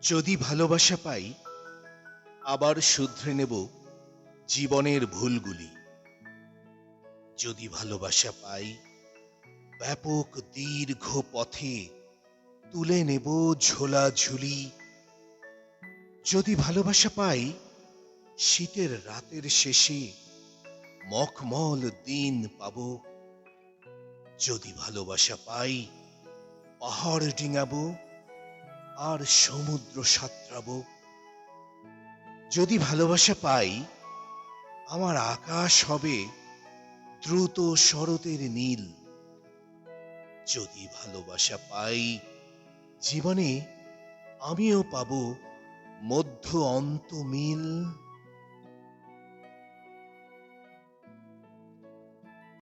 যদি ভালোবাসা পাই, আবার শুধরে নেব জীবনের ভুলগুলি। যদি ভালোবাসা পাই, ব্যাপক দীর্ঘ পথে তুলে নেব ঝোলাঝুলি। যদি ভালোবাসা পাই, শীতের রাতের শেষে মখমল দিন পাব। যদি ভালোবাসা পাই, পাহাড় ডিঙাবো আর সমুদ্র সাঁতরাবো। যদি ভালোবাসা পাই, আমার আকাশ হবে দ্রুত শরতের নীল। যদি ভালোবাসা পাই, জীবনে আমিও পাবো মধ্য অন্ত মিল।